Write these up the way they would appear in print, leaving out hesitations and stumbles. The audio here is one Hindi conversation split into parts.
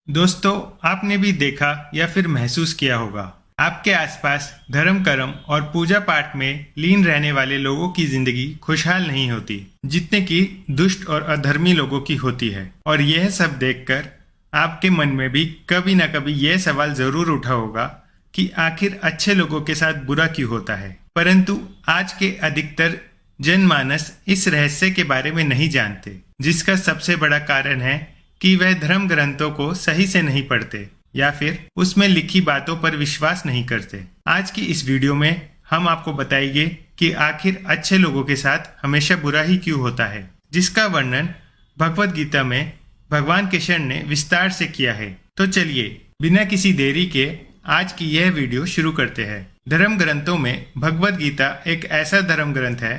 दोस्तों, आपने भी देखा या फिर महसूस किया होगा, आपके आसपास धर्म कर्म और पूजा पाठ में लीन रहने वाले लोगों की जिंदगी खुशहाल नहीं होती जितने कि दुष्ट और अधर्मी लोगों की होती है। और यह सब देखकर आपके मन में भी कभी ना कभी यह सवाल जरूर उठा होगा कि आखिर अच्छे लोगों के साथ बुरा क्यों होता है। परंतु आज के अधिकतर जनमानस इस रहस्य के बारे में नहीं जानते, जिसका सबसे बड़ा कारण है कि वह धर्म ग्रंथों को सही से नहीं पढ़ते या फिर उसमें लिखी बातों पर विश्वास नहीं करते। आज की इस वीडियो में हम आपको बताएंगे कि आखिर अच्छे लोगों के साथ हमेशा बुरा ही क्यों होता है, जिसका वर्णन भगवत गीता में भगवान कृष्ण ने विस्तार से किया है। तो चलिए बिना किसी देरी के आज की यह वीडियो शुरू करते हैं। धर्म ग्रंथों में भगवत गीता एक ऐसा धर्म ग्रंथ है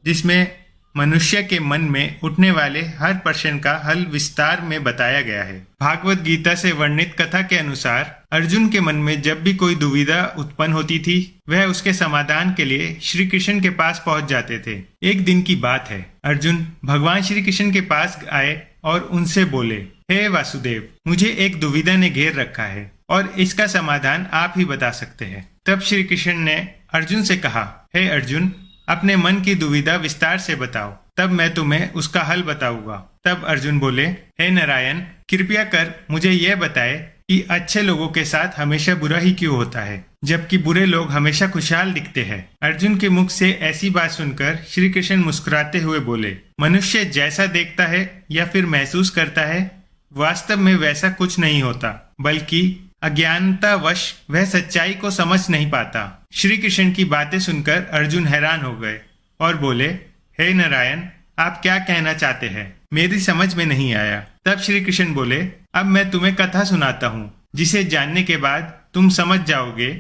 जिसमें मनुष्य के मन में उठने वाले हर प्रश्न का हल विस्तार में बताया गया है। भागवत गीता से वर्णित कथा के अनुसार अर्जुन के मन में जब भी कोई दुविधा उत्पन्न होती थी, वह उसके समाधान के लिए श्री कृष्ण के पास पहुंच जाते थे। एक दिन की बात है, अर्जुन भगवान श्री कृष्ण के पास आए और उनसे बोले, हे वासुदेव, मुझे एक दुविधा ने घेर रखा है और इसका समाधान आप ही बता सकते हैं। तब श्री कृष्ण ने अर्जुन से कहा, हे अर्जुन, अपने मन की दुविधा विस्तार से बताओ, तब मैं तुम्हें उसका हल बताऊंगा। तब अर्जुन बोले, हे नारायण, कृपया कर मुझे यह बताए कि अच्छे लोगों के साथ हमेशा बुरा ही क्यों होता है, जबकि बुरे लोग हमेशा खुशहाल दिखते हैं। अर्जुन के मुख से ऐसी बात सुनकर श्री कृष्ण मुस्कुराते हुए बोले, मनुष्य जैसा देखता है या फिर महसूस करता है, वास्तव में वैसा कुछ नहीं होता, बल्कि अज्ञानतावश वह सच्चाई को समझ नहीं पाता। श्री कृष्ण की बातें सुनकर अर्जुन हैरान हो गए और बोले, हे नारायण, आप क्या कहना चाहते हैं, मेरी समझ में नहीं आया। तब श्री कृष्ण बोले, अब मैं तुम्हें कथा सुनाता हूँ, जिसे जानने के बाद तुम समझ जाओगे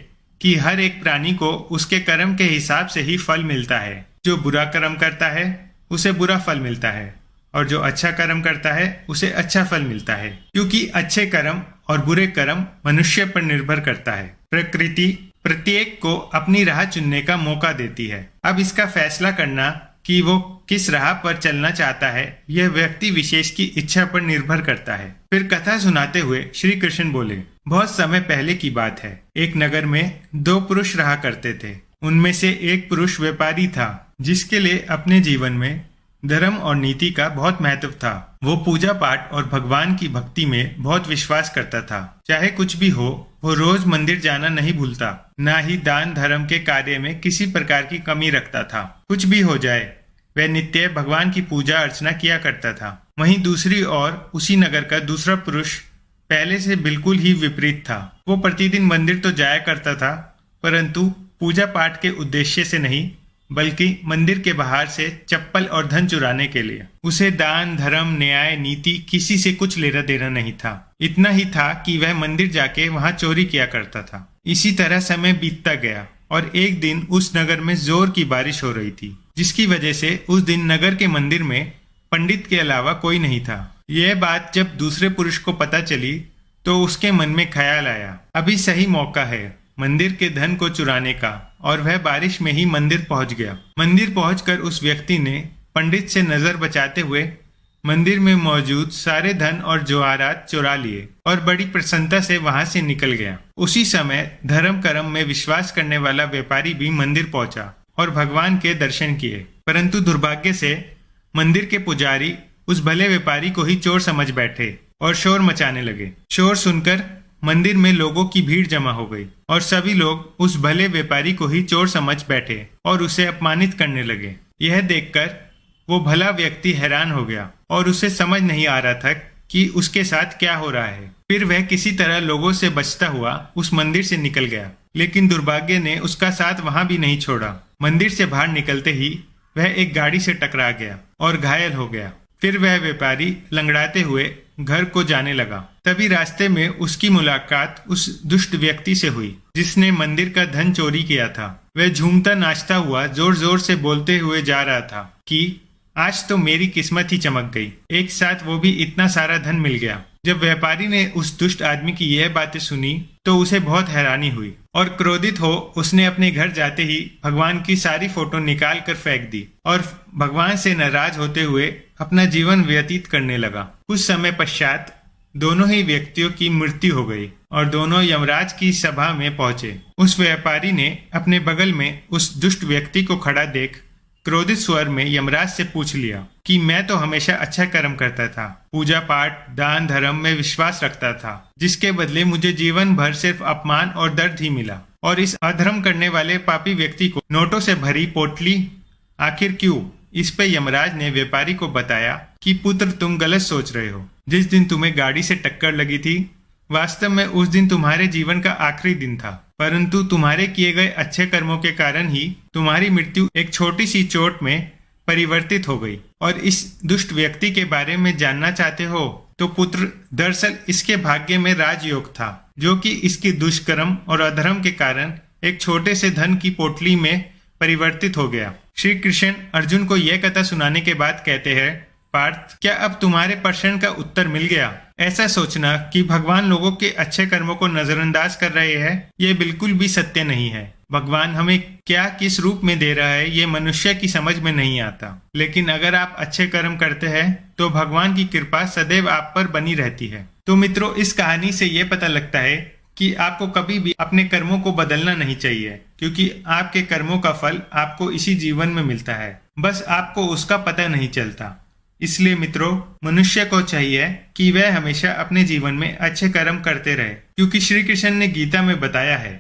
कि हर एक प्राणी को उसके कर्म के हिसाब से ही फल मिलता है। जो बुरा कर्म करता है उसे बुरा फल मिलता है और जो अच्छा कर्म करता है उसे अच्छा फल मिलता है, क्योंकि अच्छे कर्म और बुरे कर्म मनुष्य पर निर्भर करता है। प्रकृति प्रत्येक को अपनी राह चुनने का मौका देती है। अब इसका फैसला करना कि वो किस राह पर चलना चाहता है, यह व्यक्ति विशेष की इच्छा पर निर्भर करता है। फिर कथा सुनाते हुए श्री कृष्ण बोले, बहुत समय पहले की बात है, एक नगर में दो पुरुष रहा करते थे। उनमें से एक पुरुष व्यापारी था, जिसके लिए अपने जीवन में धर्म और नीति का बहुत महत्व था। वो पूजा पाठ और भगवान की भक्ति में बहुत विश्वास करता था। चाहे कुछ भी हो, वो रोज मंदिर जाना नहीं भूलता, ना ही दान धर्म के कार्य में किसी प्रकार की कमी रखता था। कुछ भी हो जाए, वह नित्य भगवान की पूजा अर्चना किया करता था। वहीं दूसरी ओर उसी नगर का दूसरा पुरुष पहले से बिल्कुल ही विपरीत था। वो प्रतिदिन मंदिर तो जाया करता था, परंतु पूजा पाठ के उद्देश्य से नहीं, बल्कि मंदिर के बाहर से चप्पल और धन चुराने के लिए। उसे दान धर्म न्याय नीति किसी से कुछ लेना देना नहीं था। इतना ही था कि वह मंदिर जाके वहां चोरी किया करता था। इसी तरह समय बीतता गया और एक दिन उस नगर में जोर की बारिश हो रही थी, जिसकी वजह से उस दिन नगर के मंदिर में पंडित के अलावा कोई नहीं था। यह बात जब दूसरे पुरुष को पता चली तो उसके मन में ख्याल आया, अभी सही मौका है मंदिर के धन को चुराने का, और वह बारिश में ही मंदिर पहुंच गया। मंदिर पहुंचकर उस व्यक्ति ने पंडित से नजर बचाते हुए मंदिर में मौजूद सारे धन और जवाहरात चुरा लिए और बड़ी प्रसन्नता से वहां से निकल गया। उसी समय धर्म कर्म में विश्वास करने वाला व्यापारी भी मंदिर पहुंचा और भगवान के दर्शन किए, परंतु दुर्भाग्य से मंदिर के पुजारी उस भले व्यापारी को ही चोर समझ बैठे और शोर मचाने लगे। शोर सुनकर मंदिर में लोगों की भीड़ जमा हो गई और सभी लोग उस भले व्यापारी को ही चोर समझ बैठे और उसे अपमानित करने लगे। यह देखकर वो भला व्यक्ति हैरान हो गया और उसे समझ नहीं आ रहा था कि उसके साथ क्या हो रहा है। फिर वह किसी तरह लोगों से बचता हुआ उस मंदिर से निकल गया, लेकिन दुर्भाग्य ने उसका साथ वहां भी नहीं छोड़ा। मंदिर से बाहर निकलते ही वह एक गाड़ी से टकरा गया और घायल हो गया। फिर वह व्यापारी लंगड़ाते हुए घर को जाने लगा। तभी रास्ते में उसकी मुलाकात उस दुष्ट व्यक्ति से हुई जिसने मंदिर का धन चोरी किया था। वह झूमता नाचता हुआ जोर जोर से बोलते हुए जा रहा था कि आज तो मेरी किस्मत ही चमक गई, एक साथ वो भी इतना सारा धन मिल गया। जब व्यापारी ने उस दुष्ट आदमी की यह बातें सुनी तो उसे बहुत हैरानी हुई और क्रोधित हो उसने अपने घर जाते ही भगवान की सारी फोटो निकाल कर फेंक दी और भगवान से नाराज होते हुए अपना जीवन व्यतीत करने लगा। कुछ समय पश्चात दोनों ही व्यक्तियों की मृत्यु हो गई और दोनों यमराज की सभा में पहुंचे। उस व्यापारी ने अपने बगल में उस दुष्ट व्यक्ति को खड़ा देख क्रोधित स्वर में यमराज से पूछ लिया कि मैं तो हमेशा अच्छा कर्म करता था, पूजा पाठ दान धर्म में विश्वास रखता था, जिसके बदले मुझे जीवन भर सिर्फ अपमान और दर्द ही मिला, और इस अधर्म करने वाले पापी व्यक्ति को नोटों से भरी पोटली आखिर क्यों? इस पे यमराज ने व्यापारी को बताया कि पुत्र तुम गलत सोच रहे हो। जिस दिन तुम्हें गाड़ी से टक्कर लगी थी, वास्तव में उस दिन तुम्हारे जीवन का आखिरी दिन था, परंतु तुम्हारे किए गए अच्छे कर्मों के कारण ही तुम्हारी मृत्यु एक छोटी सी चोट में परिवर्तित हो गई। और इस दुष्ट व्यक्ति के बारे में जानना चाहते हो तो पुत्र, दरअसल इसके भाग्य में राजयोग था, जो कि इसके दुष्कर्म और अधर्म के कारण एक छोटे से धन की पोटली में परिवर्तित हो गया। श्री कृष्ण अर्जुन को यह कथा सुनाने के बाद कहते हैं, पार्थ, क्या अब तुम्हारे प्रश्न का उत्तर मिल गया? ऐसा सोचना कि भगवान लोगों के अच्छे कर्मों को नजरअंदाज कर रहे हैं, ये बिल्कुल भी सत्य नहीं है। भगवान हमें क्या किस रूप में दे रहा है ये मनुष्य की समझ में नहीं आता, लेकिन अगर आप अच्छे कर्म करते हैं तो भगवान की कृपा सदैव आप पर बनी रहती है। तो मित्रों, इस कहानी से ये पता लगता है कि आपको कभी भी अपने कर्मों को बदलना नहीं चाहिए, क्योंकि आपके कर्मों का फल आपको इसी जीवन में मिलता है, बस आपको उसका पता नहीं चलता। इसलिए मित्रों, मनुष्य को चाहिए कि वह हमेशा अपने जीवन में अच्छे कर्म करते रहे, क्योंकि श्री कृष्ण ने गीता में बताया है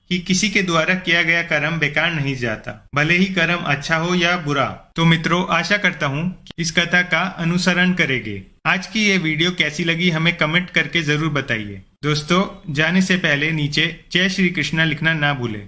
कि किसी के द्वारा किया गया कर्म बेकार नहीं जाता, भले ही कर्म अच्छा हो या बुरा। तो मित्रों, आशा करता हूँ कि इस कथा का अनुसरण करेंगे। आज की ये वीडियो कैसी लगी हमें कमेंट करके जरूर बताइए। दोस्तों, जाने से पहले नीचे जय श्री कृष्णा लिखना ना भूलें।